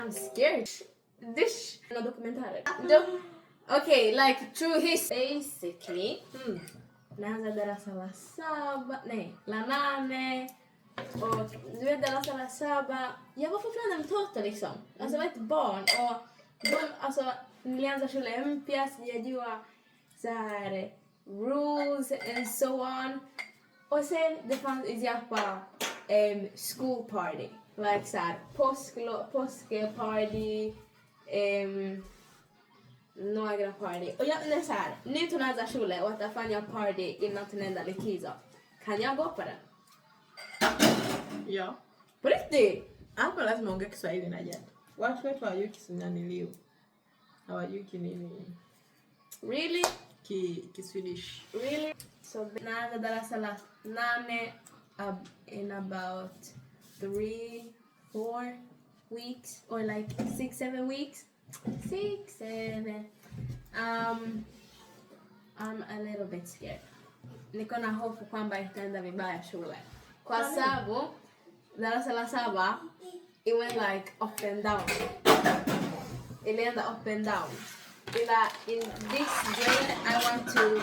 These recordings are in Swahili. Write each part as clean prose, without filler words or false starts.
I'm scared. This no documentary. Okay, like through his basically. Naanza darasa la 7, la 8 och du vet darasa la 7. Jag var fortfarande en mtoto liksom. Alltså jag var ett barn och de alltså nilianza shule mpya sijajua så här rules and so on. Och sen det fanns i Japan school party. Like så här påskparty, några party. Och jag är så här, nu tunaanza shule och atafanya party innan tunaenda likizo. Kan jag gå på den? Ja. På riktigt? Hapa lazima ongea Kiswahili na jana. Watu wetu hawajui Kisunaniliu. Hawajui kinini. Really? Kiswedish. Really? So naanza darasa la 8 in about 3-4 weeks or like 6-7 weeks. 6-7. I'm a little bit scared. Niko na hofu kwamba itaenda vibaya shule. Kwa sababu darasa la 7 it went like up and down. Ilienda up and down. In this grade I want to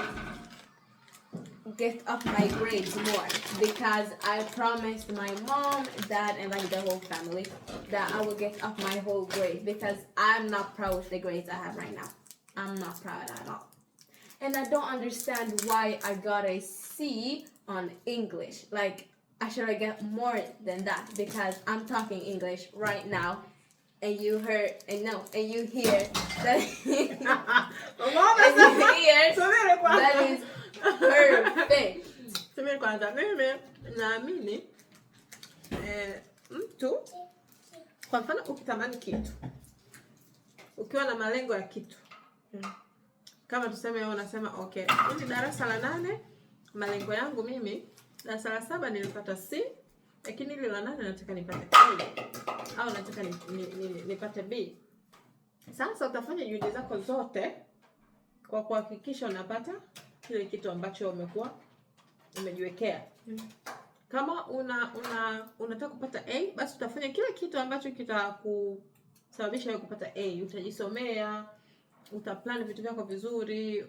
get up my grades more because I promised my mom, dad, and like the whole family that I will get up my whole grade because I'm not proud of the grades I have right now. I'm not proud at all. And I don't understand why I got a C on English. Like, I should have got more than that because I'm talking English right now. And you heard, and you hear that, that is perfect. Tumeni kwanza mimi naamini mtu kwa mfano ukitamani kitu. Ukiwa na malengo ya kitu. Kama tuseme wewe unasema okay, hili darasa la 8 malengo yangu mimi darasa la 7 nilipata C, lakini hili la 8 nataka nipate A au nataka nipate B. Sasa utafanya juhudi zako zote kwa kuhakikisha unapata kile kitu ambacho umekuwa umejiwekea. Kama unataka kupata A, basi utafanya kile kitu ambacho kitakusababisha wewe kupata A. Utajisomea, utaplan vitu vyako vizuri,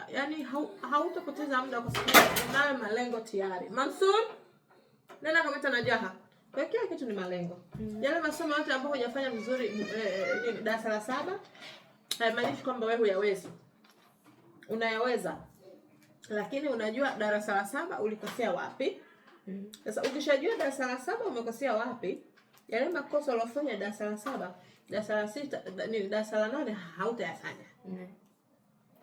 yani hautapoteza muda kwa sababu unayo malengo tayari. Mansur, nenda kameta na Jaha. Kwa kila kitu ni malengo. Yale masomo yote ambayo hujafanya vizuri darasa la 7, haimaanishi kwamba wewe huyawezi. Unayaweza. Lakini unajua darasa la 7 ulikosea wapi? Sasa ukishajua darasa la 7 umekosea wapi, yale makosa uliyofanya darasa la 7, darasa la 6, darasa la 8 hautayafanya.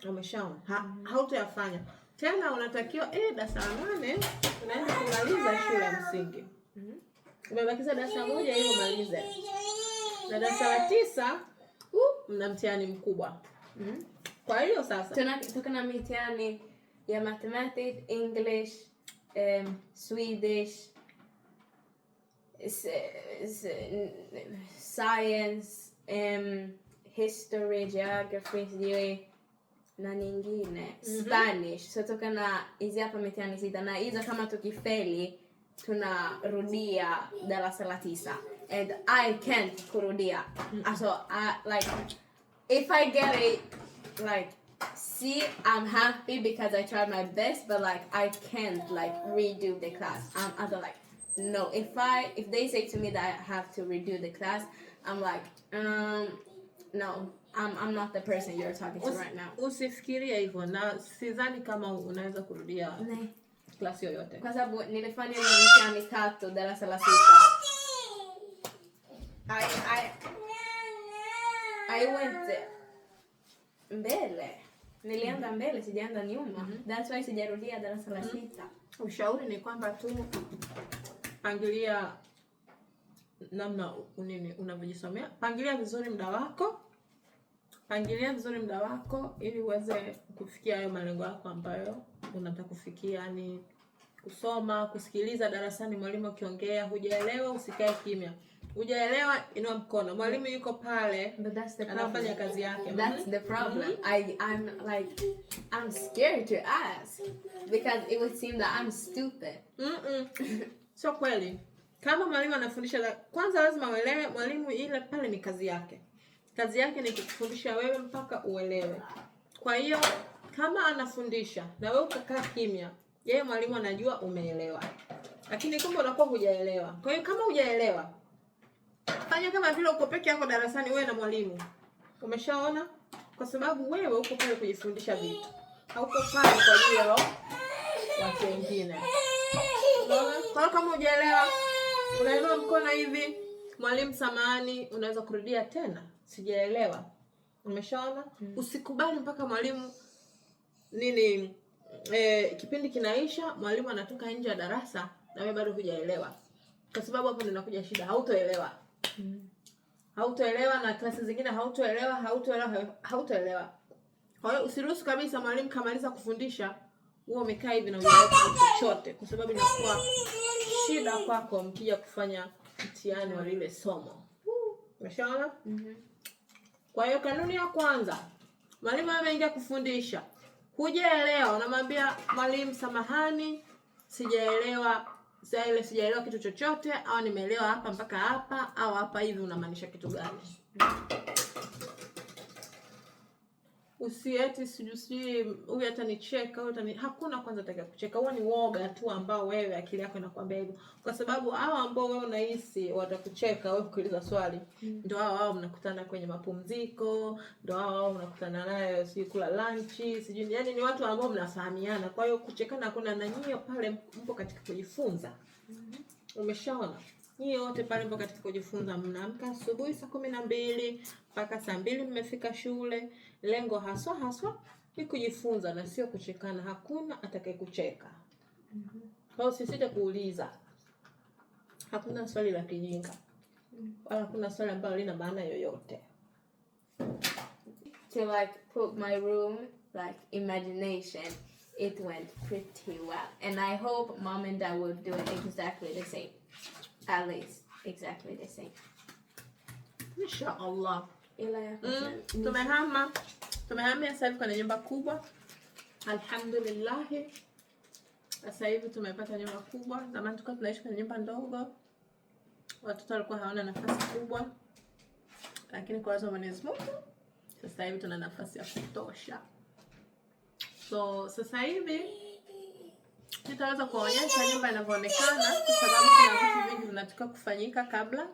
Umeshaona? Hautayafanya. Tena unatakiwa darasa la 8 unaenda kumaliza shule ya msingi. Umebakiza darasa moja ili umalize. Na darasa la 9 mna mtihani mkubwa. Kwa hiyo sasa tuko na mitihani ya mathematics, English, Swedish, science, history, geography, na nyingine, Spanish. So tuko na hizi hapa mitihani 6 na hizo kama tukifeli tunarudia darasa la 9 and I can't kurudia. So like if I get a like C, I'm happy because I tried my best, but like I can't like redo the class. I'm like no. If they say to me that I have to redo the class, I'm like no. I'm not the person you're talking to right now. Usifikirie hivyo na sidhani kama unaweza kurudia klasi yoyote. Kwa sababu nilifanya mitihani 3 darasa la 6. I went mbele. Nilienda mbele, sijaenda nyuma. That's why sijarudia darasa la 6. Ushauri ni kwamba tu pangilia namna unavyojisomea. Pangilia vizuri muda wako. Pangilia vizuri muda wako ili uweze kufikia hayo malengo yako ambayo unataka kufikia. Yani kusoma, kusikiliza darasani mwalimu akiongea, hujaelewa usikae kimya. Hujaelewa inua mkono. Mwalimu yuko pale anafanya kazi yake. That's the problem. I'm scared to ask because it would seem that I'm stupid. Sio kweli. Kama mwalimu anafundisha, kwanza lazima uelewe mwalimu ile pale ni kazi yake. Kazi yake ni kukufundisha wewe mpaka uelewe. Kwa hiyo kama anafundisha na wewe ukakaa kimya, yeye mwalimu anajua umeelewa. Lakini kumbe unakuwa hujaelewa. Kwa hiyo kama hujaelewa, fanya kama vile uko peke yako darasani wewe na mwalimu. Umeshaona? Kwa sababu wewe uko pale kujifundisha vitu. Hauko pale kwa ajili ya watu wengine. Kwa kama hujaelewa, unainua mkono hivi, mwalimu samahani, unaweza kurudia tena. Sijaelewa. Umeshaona? Usikubali mpaka mwalimu kipindi kinaisha, mwalimu anatoka nje ya darasa na wewe bado hujaelewa. Kwa sababu hapo ndio inakuja shida, hautoelewa. Hautoelewa na klasi zingine hautoelewa. Kwa hiyo usiruhusu kabisa mwalimu kamaliza kufundisha wewe umekaa hivi na hujaelewa chochote, kwa sababu inakuwa shida kwako mkija kufanya mtihani wa lile somo. Umeshaona? Kwa hiyo kanuni ya kwanza, mwalimu ameingia kufundisha, hujaelewa, unamwambia mwalimu samahani, sijaelewa kitu chochote, au nimeelewa hapa mpaka hapa, au hapa hivi unamaanisha kitu gani? Usieti sijui huyu atanicheka, hakuna kwanza atakaye kucheka. Huo ni woga tu ambao wewe akili yako inakwambia hivyo. Kwa sababu hao ambao wewe unahisi watakucheka wewe ukiuliza swali, ndio hao mnakutana kwenye mapumziko, ndio hao mnakutana nayo sijui kula lunch, sijui yani ni watu ambao mnafahamiana. Kwa hiyo kuchekana hakuna, na nyinyi pale mpo katika kujifunza. Umeshaona? Nyinyi wote pale mpo katika kujifunza, mnaamka asubuhi saa 12 mpaka saa 2 mmefika shule. Lengo haswa ni kujifunza na sio kuchekana. Hakuna atakaye kucheka. Kwa hiyo sisite kuuliza. Hakuna swali la kijinga. Wala hakuna swali ambalo lina maana yoyote. To like put my room like imagination, it went pretty well, and I hope mom and dad will do it exactly the same. At least exactly the same. Inshallah. Tumehamia sasa hivi kwenye nyumba kubwa. Alhamdulillah. Sasa hivi tumepata nyumba kubwa. Zamani tulikuwa tunaishi kwenye nyumba ndogo. Watoto walikuwa hawana nafasi kubwa. Lakini kwa uwezo wa Mwenyezi Mungu, sasa hivi tuna nafasi ya kutosha. So sasa hivi nitaweza kuonyesha nyumba inavyoonekana, kwa sababu kuna vitu vingi vinatakiwa kufanyika kabla.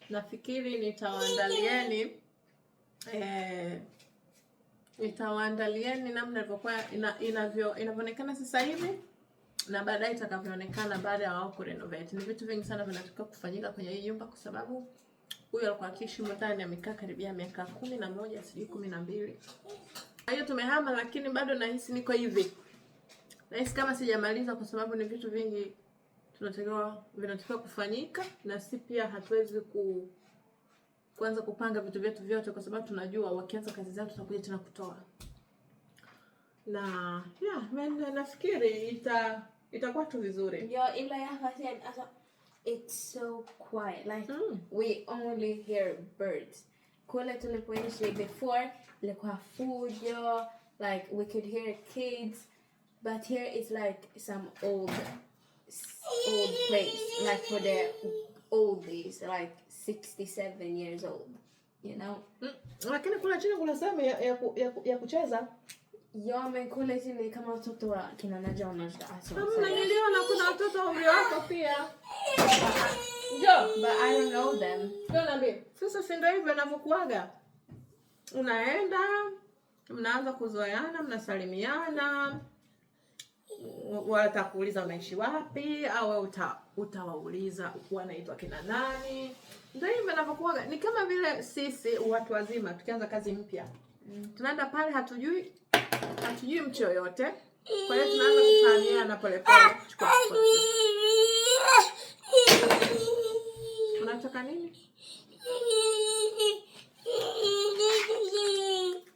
Nafikiri nitawaandalieni namna inavyoonekana sasa hivi na baadaye itakavyoonekana baada ya wao kurenovate. Ni vitu vingi sana vinatakiwa kufanyika kwenye hii nyumba, kwa sababu huyu alikuwa akiishi ndani amekaa karibia miaka 11 sijui 12. Kwa hiyo tumehama, lakini bado nahisi niko hivi. Nahisi kama sijamaliza, kwa sababu ni vitu vingi vinatakiwa kufanyika, na si pia hatuwezi kuanza kupanga vitu vyetu vyote, kwa sababu tunajua wakianza kazi zao tutakuja tena kutoa. Na nafikiri itakuwa tu vizuri. It's so quiet, like we only hear birds. Kule tulipoishi before ilikuwa fujo, like we could hear kids, but here it's like some old place, like for the oldies, like 67 years old, you know. Lakini kula chini kuna sehemu ya kucheza. Kule chini kama watoto wa kina Najwa Najda. Niliona kuna watoto umri wako pia. But I don't know them. Sasa si ndio hivyo inavyokuaga. Unaenda, mnaanza kuzoeana, mnasalimiana. Watakuuliza unaishi wapi, au wewe utawauliza wanaitwa kina nani. Ndio hivyo inavyokuaga. Ni kama vile sisi watu wazima tukianza kazi mpya. Tunaenda pale hatujui mtu yoyote. Kwa hiyo tunaanza kufahamiana polepole. Unataka nini?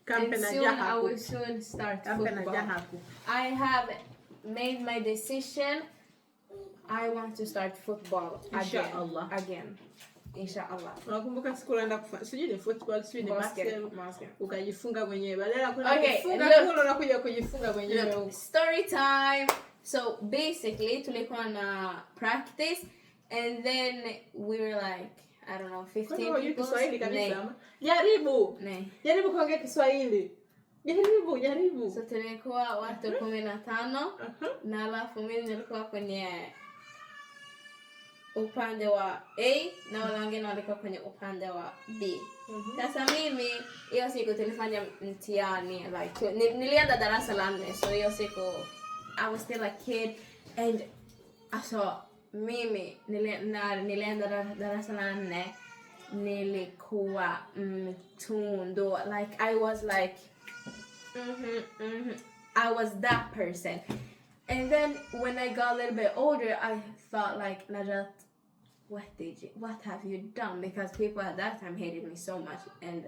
I will soon start football. I have made my decision. I want to start football again. Inshallah. Unakumbuka siku unaenda kufanya sijui ni football, sijui ni basketball, ukajifunga mwenyewe badala kwenda kujifunga kule unakuja kujifunga mwenyewe. Story time. So basically tulikuwa na practice, And then we were like, I don't know, 15 Kwa hiyo people. Kiswahili kabisa ama? Jaribu. Nee. Jaribu kuongea Kiswahili. Jaribu. So tulikuwa watu 15 na alafu mimi nilikuwa kwenye upande wa A na wale wengine walikuwa kwenye upande wa B. Sasa mimi hiyo siku tulifanya mtihani like nilienda darasa la 4, so hiyo siku I was still a kid and so mimi nilienda darasa la 4 nilikuwa mtundu, like I was like I was that person. And then when I got a little bit older, I thought like, Najat, what have you done? Because people at that time hated me so much, and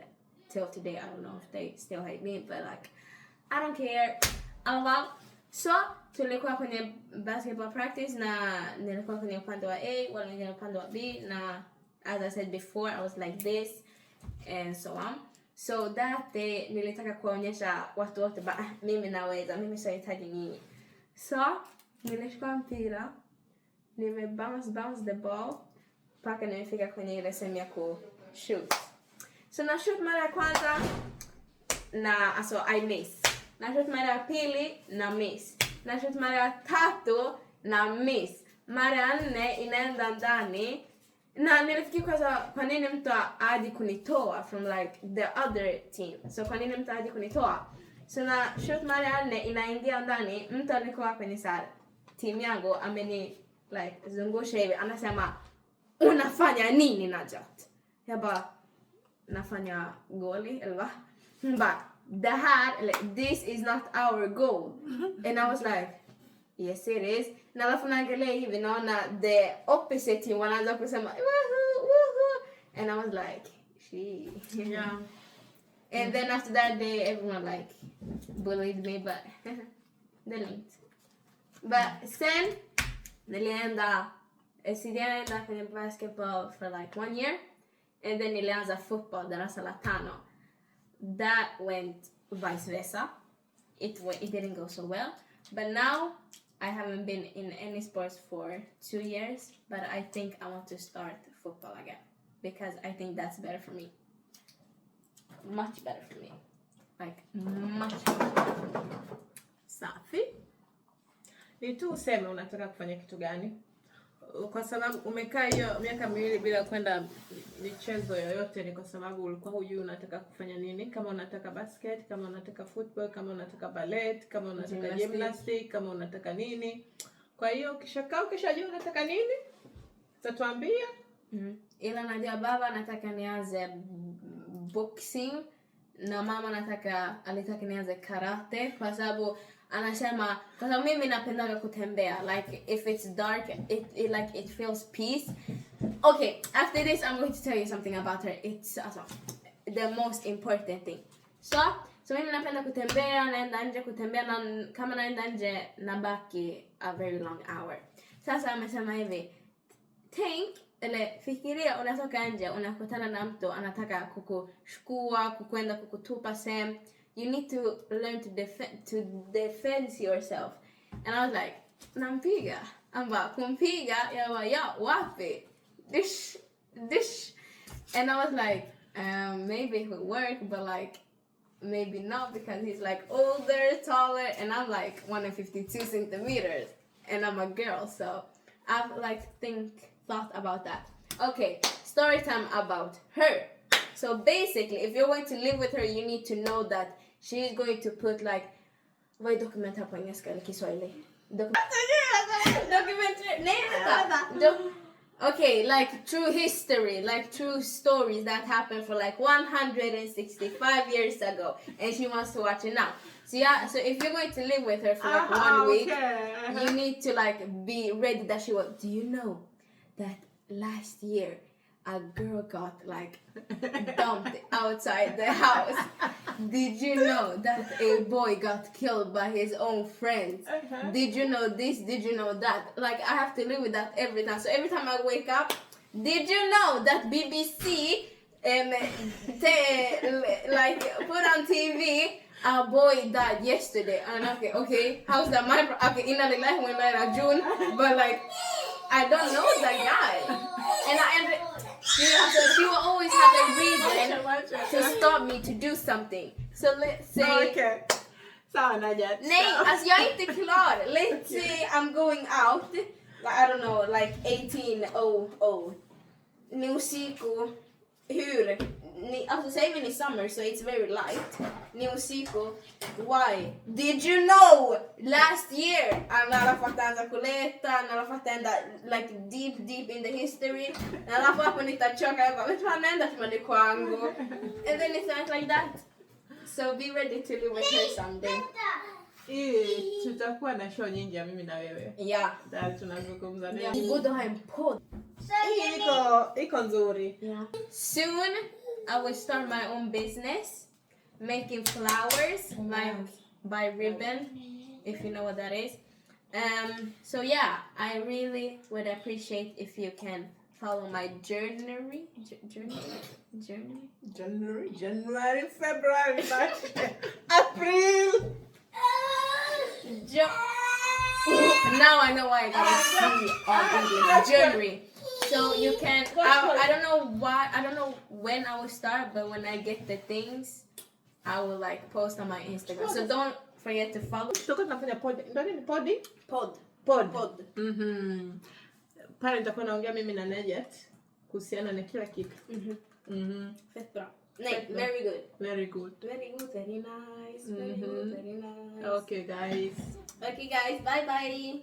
till today I don't know if they still hate me, but like I don't care. So tulikuwa kwenye basketball practice na nilikuwa kwenye upande wa A, wale wengine upande wa B, na as I said before, I was like this and so on. So that day nilitaka kuonyesha watu wote mimi naweza, mimi sihitaji nyinyi. So nilishika mpira, bounce the ball mpaka nimefika kwenye ile sehemu ya ku shoot. So na shoot mara ya kwanza na I miss. Na shoot mara ya pili na miss. Na shoot mara ya tatu na miss. Mara ya 4 inaenda ndani. Na nilifikiri kwa nini mtu aje kunitoa from like the other team. So kwa nini mtu aje kunitoa? So na shoot mara ya 4 inaingia ndani, mtu alikuwa kwenye team yangu ameni like zungusha hivi, anasema unafanya nini Najat? Yaba nafanya goli elwa. But this is not our goal. And I was like, yes it is. Na alafu naangalia hivi naona the opposite team wanaanza kusema woohoo. And I was like, yeah. And then after that day, everyone like bullied me, but they didn't. But then, nilienda kwenye basketball for like 1 year, and then nilianza football darasa la 5. That went vice versa. It didn't go so well. But now I haven't been in any sports for 2 years, but I think I want to start football again because I think that's better for me. Much better for me. Like, much better for me. Safi. Ni tu useme unataka kufanya kitu gani. Kwa sababu umekaa hiyo miaka 2 bila kwenda michezo yoyote, ni kwa sababu ulikuwa hujui unataka kufanya nini. Kama unataka basket, kama unataka football, kama unataka ballet, kama unataka gymnastics, kama unataka nini. Kwa hiyo ukishajua unataka nini, utatuambia. Ila najua baba anataka nianze boxing na mama alitaka nianze karate kwa sababu anasema kwa sababu mimi napenda kutembea, like if it's dark it feels peace. Okay, after this I'm going to tell you something about her. It's the most important thing. So mimi napenda kutembea, naenda nje kutembea, na kama naenda nje nabaki a very long hour. Sasa amesema hivi, fikiria unatoka nje unakutana na mtu anataka kukushukua, kukwenda kukutupa same. You need to learn to defend yourself. And I was like, nampiga. Amba kumpiga ya wapi? Dish. And I was like, maybe it would work, but like maybe not because he's like older, taller, and I'm like 152 centimeters and I'm a girl, so I've like thought about that. Okay, story time about her. So basically, if you're going to live with her, you need to know that she's going to put like document hapo ingeska Kiswahili. Okay, like true history, like true stories that happened for like 165 years ago, and she wants to watch it now. So yeah, so if you're going to live with her for like 1 week, you need to like be ready that she will. Do you know that last year a girl got like dumped outside the house? Did you know that a boy got killed by his own friends? Did you know this? Did you know that? Like, I have to live with that every time. So every time I wake up, did you know that BBC like put on TV, a boy died yesterday? And okay, how's that my okay? In the life when like June, but like I don't know the guy. And she will always have a reason to stop me to do something. So let's say... Okay. Sawa Najat. Nej, alltså jag är inte klar. Let's say I'm going out, like, I don't know, like 18:00. New sequel. Hur? Alltså säg vi i summer, so it's very light. New sequel. Why? Did you know? Last year, nalla fatanza kuleta, nalla fatenda like deep in the history. Nalla fapo nitachoka, but vet vad nenda tumali kwangu. And then it's like that. So be ready to live with her someday. Tutakuwa na show nyingi ya mimi na wewe. Yeah. Tayari tunazungumza Yeah. nini? Borde ha en podd. Iko nzuri. Yeah. Soon I will start my own business making flowers like by ribbon, if you know what that is. So yeah, I really would appreciate if you can follow my journey. January, February, March, April. Now I know why I got C on English. January. So you can. I don't know why. I don't know when I will start, but when I get the things, I will like post on my Instagram. So don't forget to follow. Tutakuwa tunafanya pod. Ndio ni podi? Pod. Pod. Pale nitakuwa naongea mimi na Najat kuhusiana na kila kitu. Fett bra. Nej, very good. Very good. Very good, very nice. Very good, very nice. Okay, guys. Okay, guys. Bye bye.